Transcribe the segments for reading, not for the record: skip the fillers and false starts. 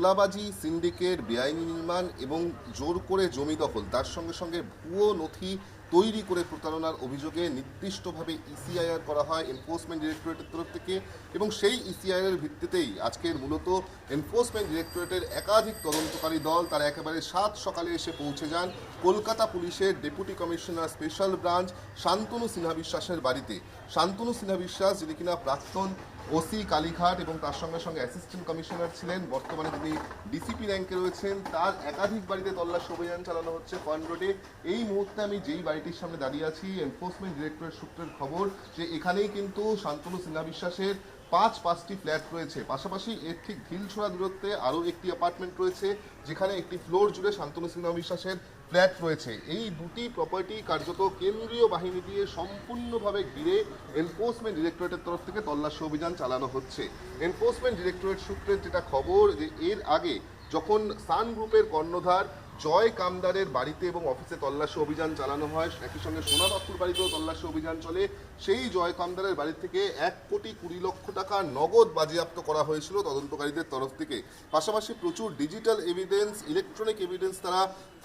তোলাবাজি, syndicate, বেআইনি নির্মাণ এবং জোর করে জমি দখল, তার সঙ্গে সঙ্গে ভুয়ো নথি তৈরি করে প্রতারণার অভিযোগে নির্দিষ্টভাবে ইসিআইআর করা হয় এনফোর্সমেন্ট ডিরেক্টরেটের তরফ থেকে। এবং সেই ইসিআইআর ভিত্তিতেই আজকের মূলত এনফোর্সমেন্ট ডিরেক্টরেটের একাধিক তদন্তকারী দল তারা একেবারে সাত সকালে এসে পৌঁছে যান কলকাতা পুলিশের deputy commissioner special branch Shantanu Sinha বিশ্বাসের বাড়িতে। শান্তনু সিনহা বিশ্বাস, যিনি কিনা প্রাক্তন ওসি কালীঘাট এবং তার সঙ্গে সঙ্গে অ্যাসিস্ট্যান্ট কমিশনার ছিলেন, বর্তমানে তিনি ডিসিপি র্যাঙ্কে রয়েছেন, তার একাধিক বাড়িতে তল্লাশি অভিযান চালানো হচ্ছে ফান রোডে। এই মুহূর্তে আমি যেই বাড়িটির সামনে দাঁড়িয়ে আছি, এনফোর্সমেন্ট ডিরেক্টরেট সূত্রের খবর যে এখানেই কিন্তু শান্তনু সিনহা বিশ্বাসের পাঁচটি ফ্ল্যাট রয়েছে। পাশাপাশি এর ঠিক ঢিলছোড়া দূরত্বে আরও একটি অ্যাপার্টমেন্ট রয়েছে, যেখানে একটি ফ্লোর জুড়ে শান্তনু সিনহা বিশ্বাসের ফ্ল্যাট রয়েছে। এই দুটি প্রপার্টি কার্যত কেন্দ্রীয় বাহিনী দিয়ে সম্পূর্ণভাবে ঘিরে এনফোর্সমেন্ট ডিরেক্টরেটের তরফ থেকে তল্লাশি অভিযান চালানো হচ্ছে। এনফোর্সমেন্ট ডিরেক্টরেট সূত্রের যেটা খবর যে এর আগে যখন সান গ্রুপের কর্ণধার জয় কামদারের বাড়িতে এবং অফিসে তল্লাশি অভিযান চালানো হয়, একই সঙ্গে সোনা বাপুর বাড়িতেও তল্লাশি অভিযান চলে, সেই জয় কামদারের বাড়ি থেকে 1,20,00,000 টাকা নগদ বাজেয়াপ্ত করা হয়েছিল তদন্তকারীদের তরফ থেকে। পাশাপাশি প্রচুর ডিজিটাল এভিডেন্স, ইলেকট্রনিক এভিডেন্স তারা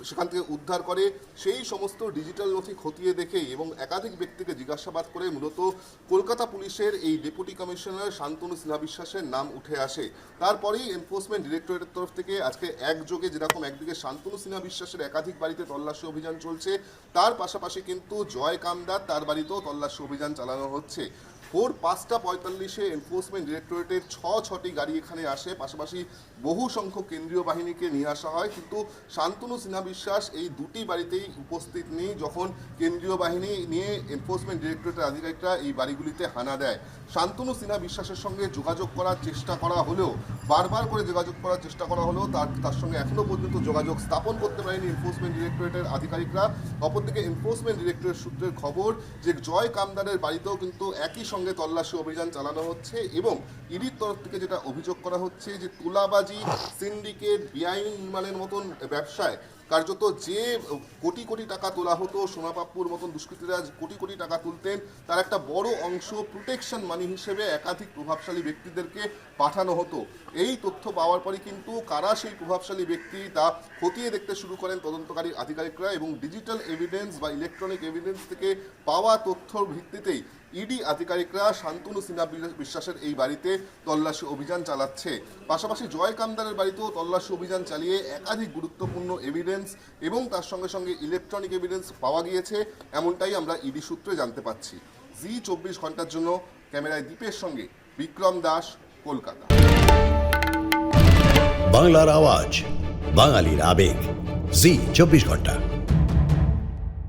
সেখান থেকে উদ্ধার করে। সেই সমস্ত ডিজিটাল নথি খতিয়ে দেখেই এবং একাধিক ব্যক্তিকে জিজ্ঞাসাবাদ করে মূলত কলকাতা পুলিশের এই ডেপুটি কমিশনার শান্তনু সিনহা বিশ্বাসের নাম উঠে আসে। তারপরেই এনফোর্সমেন্ট ডিরেক্টরেটের তরফ থেকে আজকে একযোগে, যেরকম একদিকে শান্তনু সিনহা বিশ্বাসের একাধিক বাড়িতে তল্লাশি অভিযান চলছে, তার পাশাপাশি কিন্তু জয় কামদার তার বাড়িতেও তল্লাশি অভিযান চালানো হচ্ছে। ভোর 5:45 এনফোর্সমেন্ট ডিরেক্টরেটের ছটি গাড়ি এখানে আসে, পাশাপাশি বহু সংখ্যক কেন্দ্রীয় বাহিনীকে নিয়ে আসা হয়, কিন্তু শান্তনু সিনহা বিশ্বাস এই দুটি বাড়িতেই উপস্থিত নেই যখন কেন্দ্রীয় বাহিনী নিয়ে এনফোর্সমেন্ট ডিরেক্টরেটের আধিকারিকরা এই বাড়িগুলিতে হানা দেয়। শান্তনু সিনহা বিশ্বাসের সঙ্গে যোগাযোগ করার চেষ্টা করা হলেও, বারবার করে যোগাযোগ করার চেষ্টা করা হলেও তার সঙ্গে এখনও পর্যন্ত যোগাযোগ স্থাপন করতে পারেনি এনফোর্সমেন্ট ডিরেক্টরেটের আধিকারিকরা। অপরদিকে এনফোর্সমেন্ট ডিরেক্টরেট সূত্রের খবর যে জয় কামদারের বাড়িতেও কিন্তু একই সঙ্গে তল্লাশি অভিযান চালানো হচ্ছে এবং ইডির তরফ থেকে যেটা অভিযোগ করা হচ্ছে যে তোলাবাজি, সিন্ডিকেট, বেআইনি নির্মাণের মতন ব্যবসায় কার্যত যে কোটি কোটি টাকা তোলা হতো, সোনাপাপ্পুর মতন দুষ্কৃতীরা কোটি কোটি টাকা তুলতেন, তার একটা বড় অংশ প্রোটেকশন মানি হিসেবে একাধিক প্রভাবশালী ব্যক্তিদেরকে পাঠানো হতো। এই তথ্য পাওয়ার পরে কিন্তু কারা সেই প্রভাবশালী ব্যক্তি তা খতিয়ে দেখতে শুরু করেন তদন্তকারী আধিকারিকরা এবং ডিজিটাল এভিডেন্স বা ইলেকট্রনিক এভিডেন্স থেকে পাওয়া তথ্যর ভিত্তিতেই ইডি আধিকারিকরা শান্তনু সিনহা বিশ্বাসের এই বাড়িতে তল্লাশি অভিযান চালাচ্ছে। পাশাপাশি জয় কামদারের বাড়িতেও তল্লাশি অভিযান চালিয়ে একাধিক গুরুত্বপূর্ণ এভিডেন্স এবং তার সঙ্গে সঙ্গে ইলেকট্রনিক এভিডেন্স পাওয়া গিয়েছে, এমনটাই আমরা ইডি সূত্রে জানতে পাচ্ছি। জি 24 ঘন্টার জন্য ক্যামেরায় দীপের সঙ্গে বিক্রম দাস, কলকাতা। বাংলার আওয়াজ, বাঙালির আবেগ, জি 24 ঘন্টা।